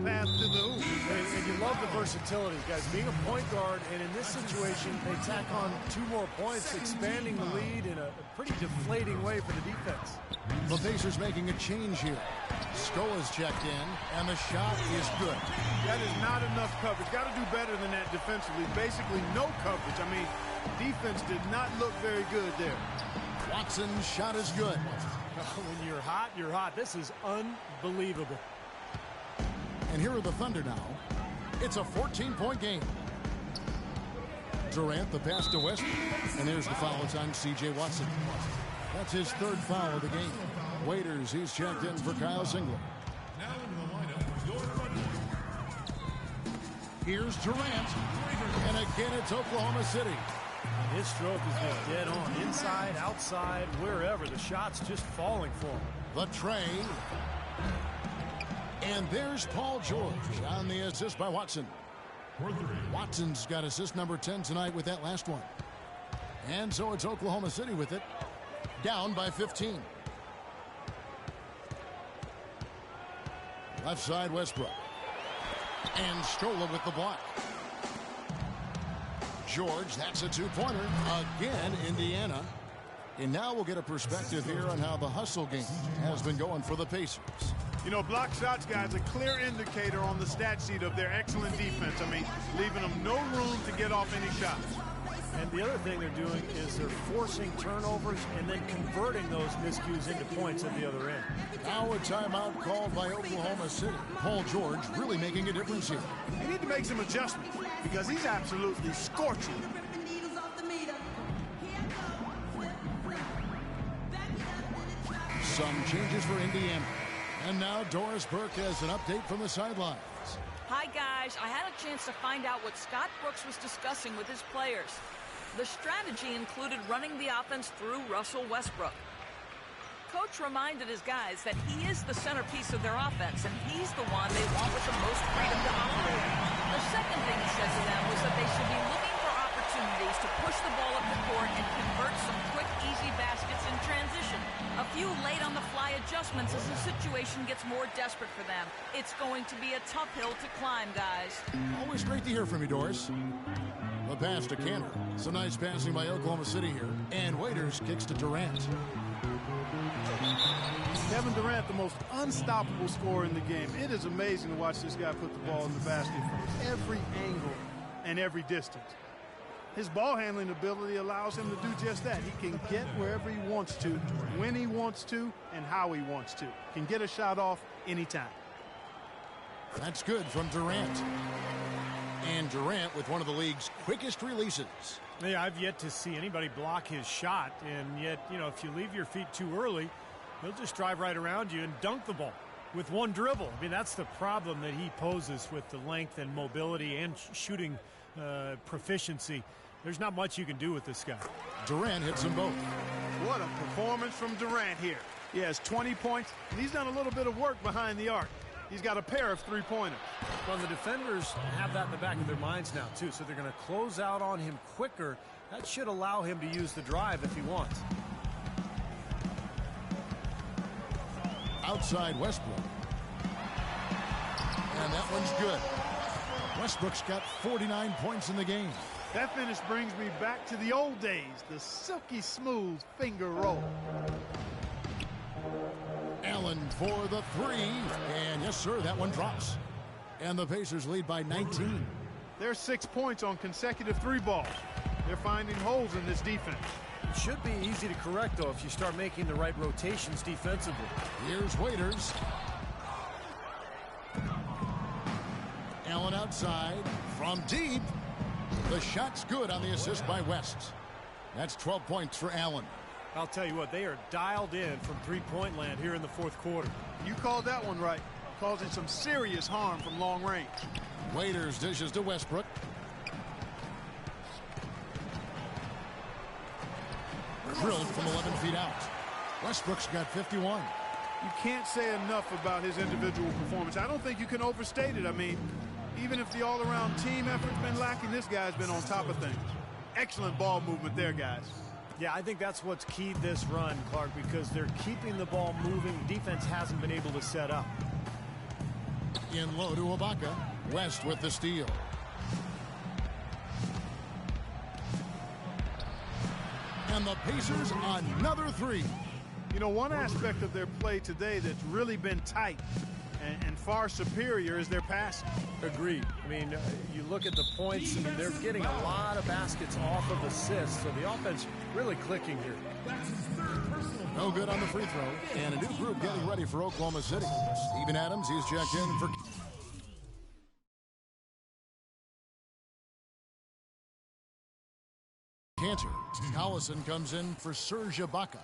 path to the hoop. And you love the versatility, guys. Being a point guard, and in this situation, they tack on 2 more points, expanding the lead in a pretty deflating way for the defense. The Pacers making a change here. Scola's checked in, and the shot is good. That is not enough coverage. Got to do better than that defensively. Basically, no coverage. I mean, defense did not look very good there. Watson's shot is good. When you're hot, you're hot. This is unbelievable. And here are the Thunder now. It's a 14-point game. Durant, the pass to West. And there's the foul. It's on C.J. Watson. That's his 3rd foul of the game. Waiters, he's checked in for Kyle Singler. Now into the lineup, your front court. Here's Durant. And again, it's Oklahoma City. And his stroke is just dead on. Inside, outside, wherever. The shot's just falling for him. The tray. And there's Paul George on the assist by Watson. Watson's got assist number 10 tonight with that last one. And so it's Oklahoma City with it. Down by 15. Left side, Westbrook. And Scola with the block. George, that's a 2-pointer. Again, Indiana. And now we'll get a perspective here on how the hustle game has been going for the Pacers. You know, block shots, guys, a clear indicator on the stat sheet of their excellent defense. I mean, leaving them no room to get off any shots. And the other thing they're doing is they're forcing turnovers and then converting those miscues into points at the other end. Now a timeout called by Oklahoma City. Paul George really making a difference here. They need to make some adjustments because he's absolutely scorching. Some changes for Indiana. And now Doris Burke has an update from the sidelines. Hi, guys. I had a chance to find out what Scott Brooks was discussing with his players. The strategy included running the offense through Russell Westbrook. Coach reminded his guys that he is the centerpiece of their offense, and he's the one they want with the most freedom to operate. The second thing he said to them was that they should be looking for opportunities to push the ball up the court and convert some quick, easy baskets in transition. A few late-on-the-fly adjustments as the situation gets more desperate for them. It's going to be a tough hill to climb, guys. Always great to hear from you, Doris. The pass to Canner. Some nice passing by Oklahoma City here. And Waiters kicks to Durant. Kevin Durant, the most unstoppable scorer in the game. It is amazing to watch this guy put the ball in the basket from every angle and every distance. His ball handling ability allows him to do just that. He can get wherever he wants to, when he wants to, and how he wants to. Can get a shot off anytime. That's good from Durant. And Durant with one of the league's quickest releases. Yeah, I've yet to see anybody block his shot, and yet, you know, if you leave your feet too early, he'll just drive right around you and dunk the ball with one dribble. I mean, that's the problem that he poses with the length and mobility and shooting proficiency. There's not much you can do with this guy. Durant hits them both. What a performance from Durant here. He has 20 points, and he's done a little bit of work behind the arc. He's got a pair of three-pointers. Well, the defenders have that in the back of their minds now, too, so they're going to close out on him quicker. That should allow him to use the drive if he wants. Outside Westbrook. And that one's good. Westbrook's got 49 points in the game. That finish brings me back to the old days, the silky smooth finger roll. Allen for the three. And yes, sir, that one drops. And the Pacers lead by 19. There's 6 points on consecutive three balls. They're finding holes in this defense. It should be easy to correct, though, if you start making the right rotations defensively. Here's Waiters. Allen outside from deep. The shot's good on the assist by West. That's 12 points for Allen. I'll tell you what, they are dialed in from three-point land here in the fourth quarter. You called that one right, causing some serious harm from long range. Waiters dishes to Westbrook. Drilled from 11 feet out. Westbrook's got 51. You can't say enough about his individual performance. I don't think you can overstate it. I mean, even if the all-around team effort's been lacking, this guy's been on top of things. Excellent ball movement there, guys. Yeah, I think that's what's keyed this run, Clark, because they're keeping the ball moving. Defense hasn't been able to set up. In low to Ibaka. West with the steal. And the Pacers another three. You know, one aspect of their play today that's really been tight and far superior is their passing. Agreed. I mean, you look at the points, I mean, they're getting a lot of baskets off of assists, so the offense really clicking here. No good on the free throw. And a new group getting ready for Oklahoma City. Steven Adams, he's checked in for... Cantor. Collison comes in for Serge Ibaka.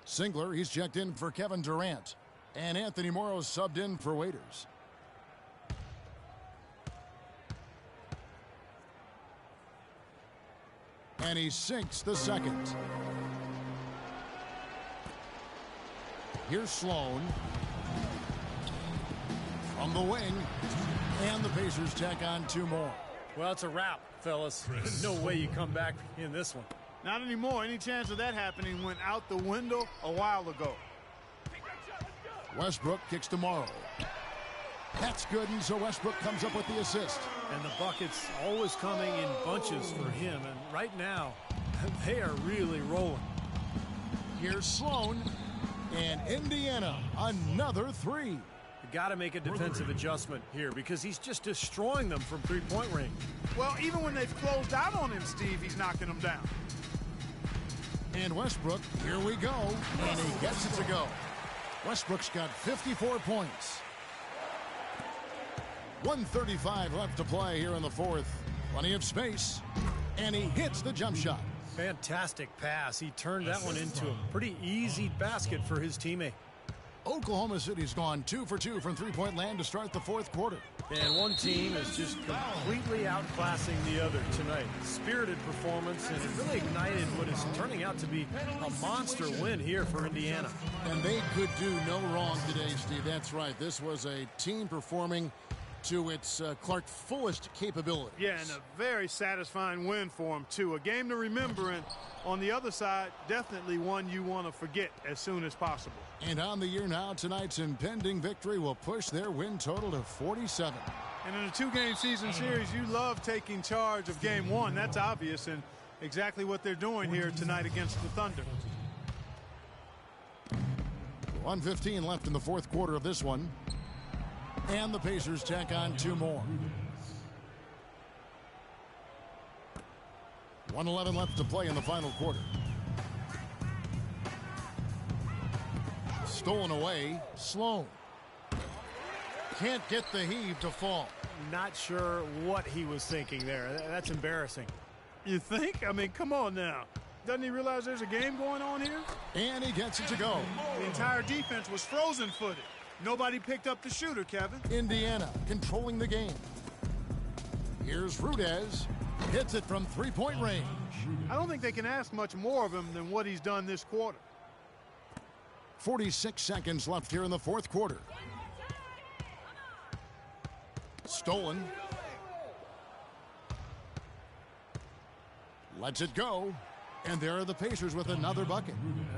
Singler, he's checked in for Kevin Durant. And Anthony Morrow subbed in for Waiters. And he sinks the second. Here's Sloan. From the wing. And the Pacers tack on two more. Well, it's a wrap, fellas. No way you come back in this one. Not anymore. Any chance of that happening went out the window a while ago. Westbrook kicks to Morrow. That's good, and so Westbrook comes up with the assist. And the buckets always coming in bunches for him. And right now, they are really rolling. Here's Sloan. And Indiana, another three. You got to make a defensive adjustment here because he's just destroying them from three-point range. Well, even when they've closed out on him, Steve, he's knocking them down. And Westbrook, here we go. And he gets it to go. Westbrook's got 54 points. 1:35 left to play here in the fourth. Plenty of space. And he hits the jump shot. Fantastic pass. He turned that one into a pretty easy basket for his teammate. Oklahoma City's gone 2 for 2 from three-point land to start the fourth quarter. And one team is just completely outclassing the other tonight. Spirited performance, and it really ignited what is turning out to be a monster win here for Indiana. And they could do no wrong today, Steve. That's right. This was a team performing to its Clark fullest capabilities. Yeah, and a very satisfying win for him, too. A game to remember, and on the other side, definitely one you want to forget as soon as possible. And on the year now, tonight's impending victory will push their win total to 47. And in a two-game season series, you love taking charge of game one. That's obvious, and exactly what they're doing here tonight against the Thunder. 1:15 left in the fourth quarter of this one. And the Pacers tack on two more. 1:11 left to play in the final quarter. Stolen away. Sloan. Can't get the heave to fall. Not sure what he was thinking there. That's embarrassing. You think? I mean, come on now. Doesn't he realize there's a game going on here? And he gets it to go. The entire defense was frozen-footed. Nobody picked up the shooter, Kevin. Indiana controlling the game. Here's Rudez. Hits it from three-point range. I don't think they can ask much more of him than what he's done this quarter. 46 seconds left here in the fourth quarter. Stolen. Lets it go. And there are the Pacers with another bucket.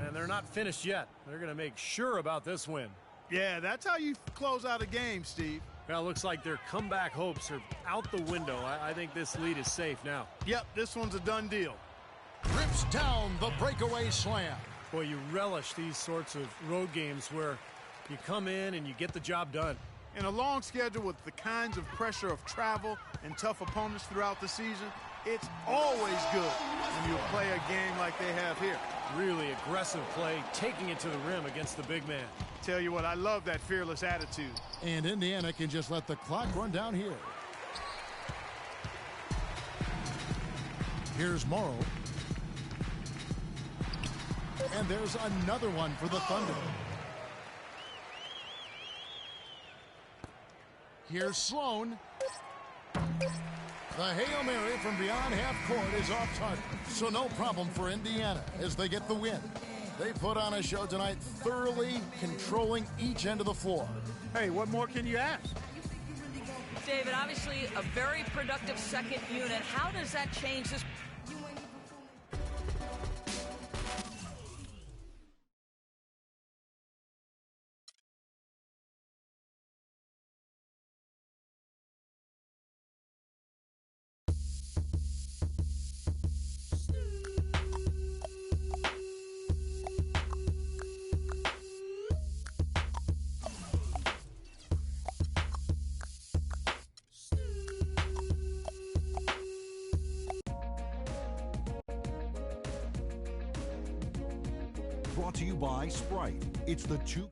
And they're not finished yet. They're going to make sure about this win. Yeah, that's how you close out a game, Steve. Well, it looks like their comeback hopes are out the window. I think this lead is safe now. Yep, this one's a done deal. Rips down the breakaway slam. Boy, you relish these sorts of road games where you come in and you get the job done. In a long schedule with the kinds of pressure of travel and tough opponents throughout the season, it's always good when you play a game like they have here. Really aggressive play, taking it to the rim against the big man. Tell you what, I love that fearless attitude. And Indiana can just let the clock run down here. Here's Morrow. And there's another one for the Thunder. Here's Sloan. The Hail Mary from beyond half court is off target. So no problem for Indiana as they get the win. They put on a show tonight, thoroughly controlling each end of the floor. Hey, what more can you ask? David, obviously a very productive second unit. How does that change this brought to you by Sprite. It's the two.